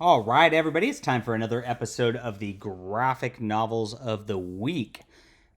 All right, everybody, it's time for another episode of the Graphic Novels of the Week.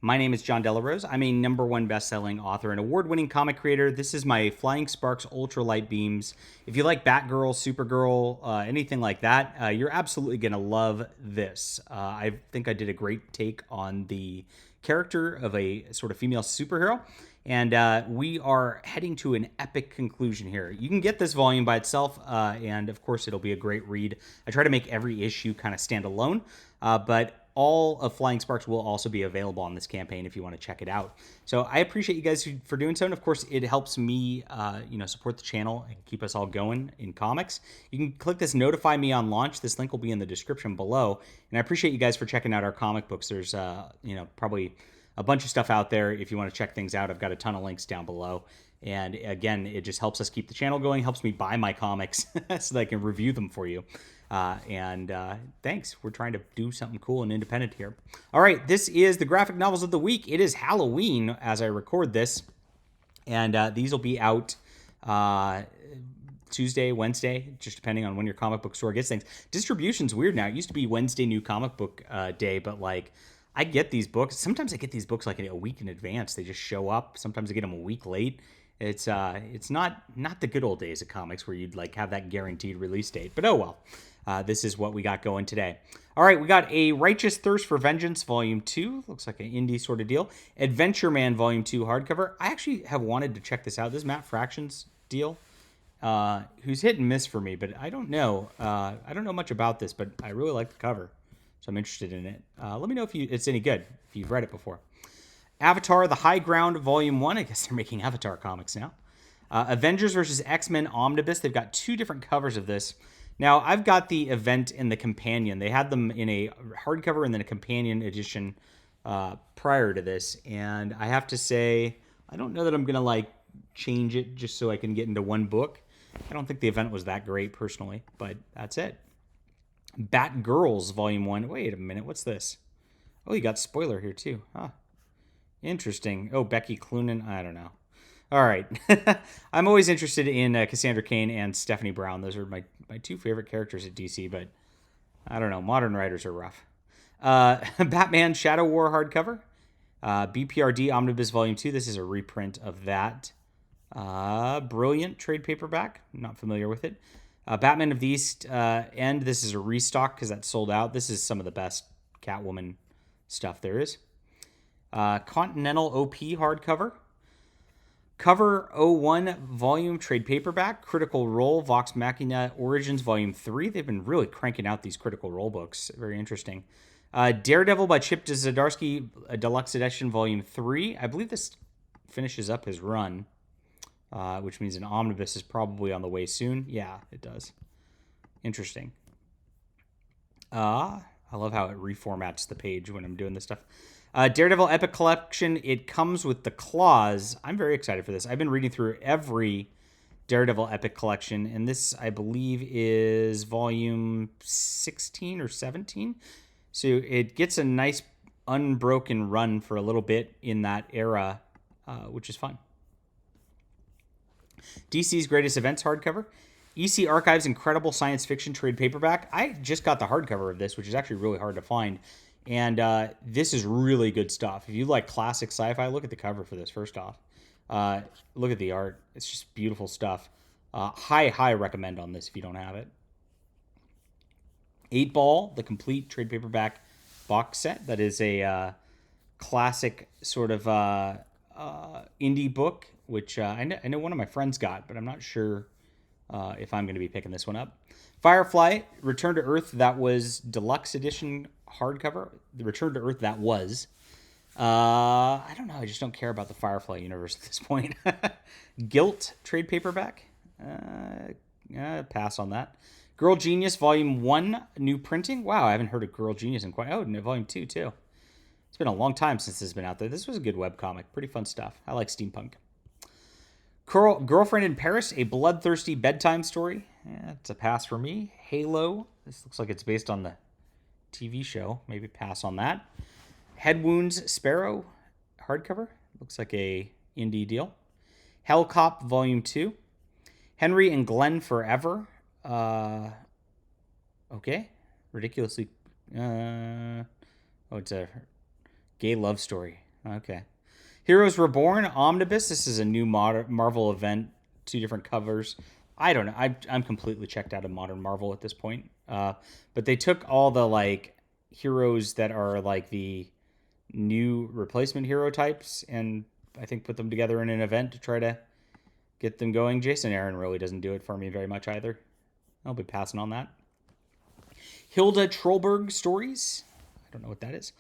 My name is John Delarose. I'm a number one best-selling author and award-winning comic creator. This is my Flying Sparks Ultralight Beams. If you like Batgirl, Supergirl, anything like that, you're absolutely going to love this. I think I did a great take on the character of a sort of female superhero. And we are heading to an epic conclusion here. You can get this volume by itself, and of course, it'll be a great read. I try to make every issue kind of stand alone, but all of Flying Sparks will also be available on this campaign if you want to check it out. So I appreciate you guys for doing so, and of course, it helps me, support the channel and keep us all going in comics. You can click this "Notify Me on Launch." This link will be in the description below, and I appreciate you guys for checking out our comic books. There's, probably a bunch of stuff out there if you want to check things out. I've got a ton of links down below. And again, it just helps us keep the channel going, helps me buy my comics so that I can review them for you. Thanks. We're trying to do something cool and independent here. All right, this is the Graphic Novels of the Week. It is Halloween as I record this. And these will be out Tuesday, Wednesday, just depending on when your comic book store gets things. Distribution's weird now. It used to be Wednesday New Comic Book Day, but I get these books. Sometimes I get these books like a week in advance. They just show up. Sometimes I get them a week late. It's not the good old days of comics where you'd have that guaranteed release date. But oh well. This is what we got going today. All right, we got A Righteous Thirst for Vengeance, Volume 2. Looks like an indie sort of deal. Adventure Man, Volume 2, hardcover. I actually have wanted to check this out. This is Matt Fraction's deal, who's hit and miss for me, but I don't know. I don't know much about this, but I really like the cover. So I'm interested in it. Let me know if it's any good, if you've read it before. Avatar, The High Ground, Volume 1. I guess they're making Avatar comics now. Avengers vs. X-Men Omnibus. They've got two different covers of this. Now, I've got the event and the companion. They had them in a hardcover and then a companion edition prior to this. And I have to say, I don't know that I'm going to change it just so I can get into one book. I don't think the event was that great personally, but that's it. Batgirls Volume 1. Wait a minute, what's this? Oh, you got spoiler here too. Huh. Interesting. Oh, Becky Cloonan. I don't know. All right. I'm always interested in Cassandra Cain and Stephanie Brown. Those are my two favorite characters at DC, but I don't know. Modern writers are rough. Batman Shadow War hardcover. BPRD Omnibus Volume 2. This is a reprint of that. Brilliant trade paperback. I'm not familiar with it. Batman of the East End. This is a restock because that's sold out. This is some of the best Catwoman stuff there is. Continental OP hardcover. Cover 01 volume trade paperback. Critical Role Vox Machina Origins Volume 3. They've been really cranking out these Critical Role books. Very interesting. Daredevil by Chip Zdarsky, Deluxe Edition Volume 3. I believe this finishes up his run. Which means an omnibus is probably on the way soon. Yeah, it does. Interesting. I love how it reformats the page when I'm doing this stuff. Daredevil Epic Collection. It comes with the claws. I'm very excited for this. I've been reading through every Daredevil Epic Collection, and this, I believe, is volume 16 or 17. So it gets a nice unbroken run for a little bit in that era, which is fun. DC's Greatest Events hardcover. EC Archives Incredible Science Fiction trade paperback. I just got the hardcover of this, which is actually really hard to find. And this is really good stuff. If you like classic sci-fi, look at the cover for this, first off. Look at the art. It's just beautiful stuff. High recommend on this if you don't have it. 8 Ball, the complete trade paperback box set. That is a classic sort of indie book, which I know one of my friends got, but I'm not sure if I'm going to be picking this one up. Firefly, Return to Earth, that was Deluxe Edition hardcover. The Return to Earth, that was. I don't know, I just don't care about the Firefly universe at this point. Guilt, trade paperback. Pass on that. Girl Genius, Volume 1, new printing. Wow, I haven't heard of Girl Genius in quite... Oh, Volume 2, too. It's been a long time since this has been out there. This was a good webcomic. Pretty fun stuff. I like steampunk. Girlfriend in Paris, a bloodthirsty bedtime story. Yeah, it's a pass for me. Halo. This looks like it's based on the TV show. Maybe pass on that. Head Wounds Sparrow hardcover. Looks like a indie deal. Hell Cop Volume 2. Henry and Glenn Forever. Oh, Okay. Ridiculously. It's a gay love story. Okay. Heroes Reborn Omnibus. This is a new Marvel event. 2 different covers. I don't know. I'm completely checked out of modern Marvel at this point. But they took all the like heroes that are like the new replacement hero types and I think put them together in an event to try to get them going. Jason Aaron really doesn't do it for me very much either. I'll be passing on that. Hilda Trollberg Stories. I don't know what that is.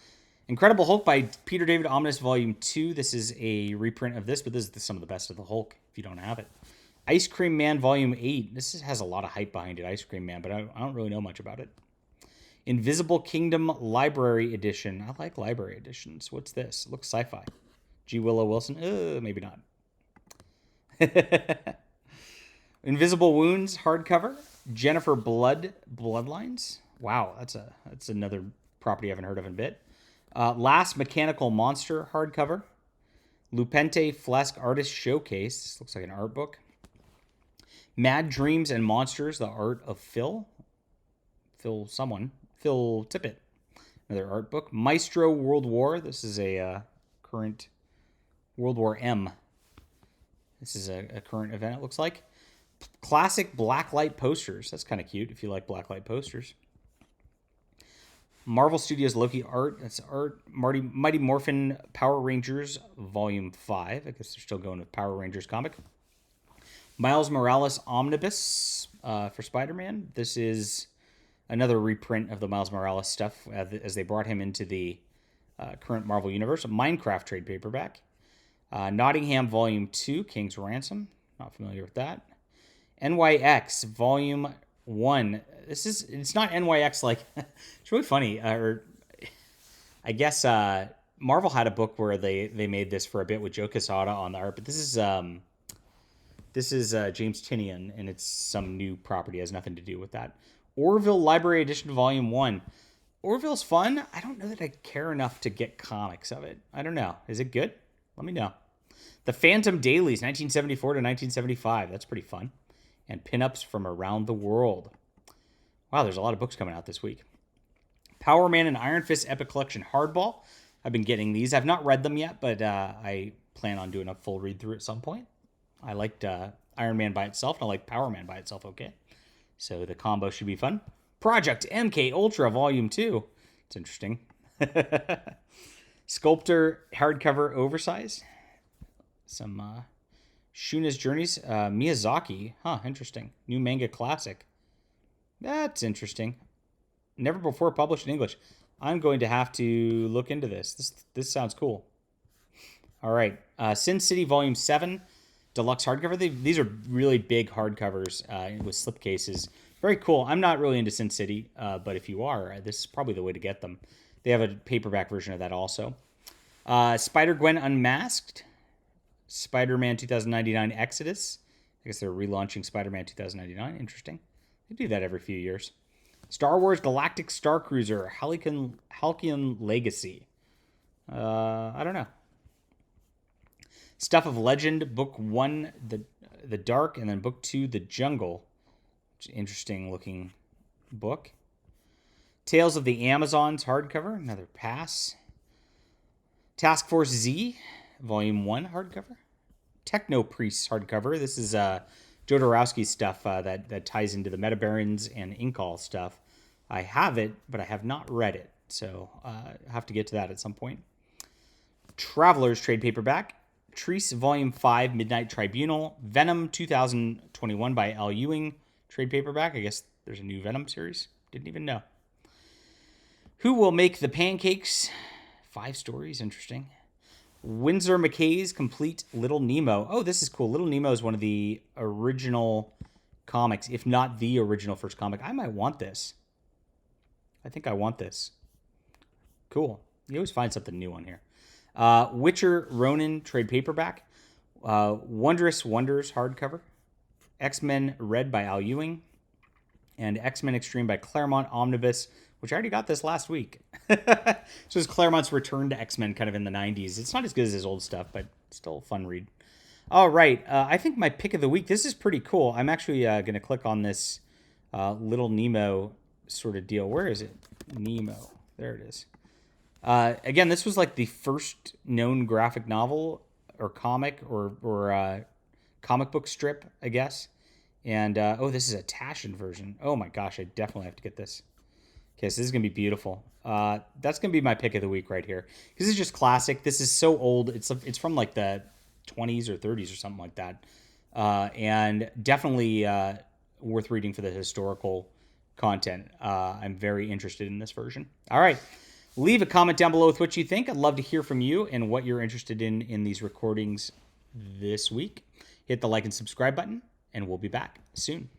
Incredible Hulk by Peter David Omnibus Volume 2. This is a reprint of this, but this is some of the best of the Hulk if you don't have it. Ice Cream Man Volume 8. This has a lot of hype behind it, Ice Cream Man, but I don't really know much about it. Invisible Kingdom Library Edition. I like library editions. What's this? It looks sci-fi. G. Willow Wilson. Maybe not. Invisible Wounds hardcover. Jennifer Bloodlines. Wow, that's another property I haven't heard of in a bit. Last Mechanical Monster hardcover. Lupente Flesk Artist Showcase. This looks like an art book. Mad Dreams and Monsters, the art of Phil Tippett. Another art book. Maestro World War. This is a current World War M. This is a current event, it looks like. Classic blacklight posters. That's kind of cute if you like blacklight posters. Marvel Studios Loki art. That's art. Mighty Morphin Power Rangers Volume 5. I guess they're still going with Power Rangers comic. Miles Morales Omnibus for Spider-Man. This is another reprint of the Miles Morales stuff as they brought him into the current Marvel Universe. Minecraft trade paperback. Nottingham Volume 2, King's Ransom. Not familiar with that. NYX Volume 1. It's not NYX like... It's really funny. I guess Marvel had a book where they made this for a bit with Joe Quesada on the art, but this is James Tynion, and it's some new property. It has nothing to do with that. Orville Library Edition Volume 1. Orville's fun. I don't know that I care enough to get comics of it. I don't know. Is it good? Let me know. The Phantom Dailies, 1974 to 1975. That's pretty fun. And pinups from around the world. Wow, there's a lot of books coming out this week. Power Man and Iron Fist Epic Collection Hardball. I've been getting these. I've not read them yet, but I plan on doing a full read through at some point. I liked Iron Man by itself, and I like Power Man by itself, okay? So the combo should be fun. Project MK Ultra Volume 2. It's interesting. Sculptor hardcover oversize. Some Shuna's Journeys. Miyazaki. Interesting. New manga classic. That's interesting. Never before published in English. I'm going to have to look into this. This sounds cool. All right. Sin City Volume 7. Deluxe hardcover. These are really big hardcovers with slipcases. Very cool. I'm not really into Sin City, but if you are, this is probably the way to get them. They have a paperback version of that also. Spider-Gwen Unmasked. Spider-Man 2099 Exodus. I guess they're relaunching Spider-Man 2099. Interesting. They do that every few years. Star Wars Galactic Star Cruiser Halcyon Legacy. I don't know. Stuff of Legend, Book 1, The Dark, and then Book 2, The Jungle. Which is an interesting looking book. Tales of the Amazons hardcover, another pass. Task Force Z, Volume 1 hardcover. Techno Priests hardcover. This is Jodorowsky stuff that ties into the Metabarons and Inkall stuff. I have it, but I have not read it, so I have to get to that at some point. Travelers trade paperback. Treese Volume 5, Midnight Tribunal. Venom 2021 by Al Ewing trade paperback. I guess there's a new Venom series. Didn't even know. Who Will Make the Pancakes? 5 stories. Interesting. Winsor McKay's Complete Little Nemo. Oh, this is cool. Little Nemo is one of the original comics, if not the original first comic. I might want this. I think I want this. Cool. You always find something new on here. Witcher Ronin trade paperback. Wondrous Wonders hardcover. X-Men Red by Al Ewing. And X-Men Extreme by Claremont Omnibus, which I already got this last week. So it's Claremont's return to X-Men kind of in the 90s. It's not as good as his old stuff, but still a fun read. All right. I think my pick of the week, this is pretty cool. I'm actually going to click on this Little Nemo sort of deal. Where is it? Nemo. There it is. Again, this was like the first known graphic novel or comic or comic book strip, I guess. And this is a Taschen version. Oh my gosh, I definitely have to get this. Okay, so this is gonna be beautiful. That's gonna be my pick of the week right here. This is just classic. This is so old. It's from like the 20s or 30s or something like that, and definitely worth reading for the historical content. I'm very interested in this version. All right, leave a comment down below with what you think. I'd love to hear from you and what you're interested in these recordings this week. Hit the like and subscribe button, and we'll be back soon.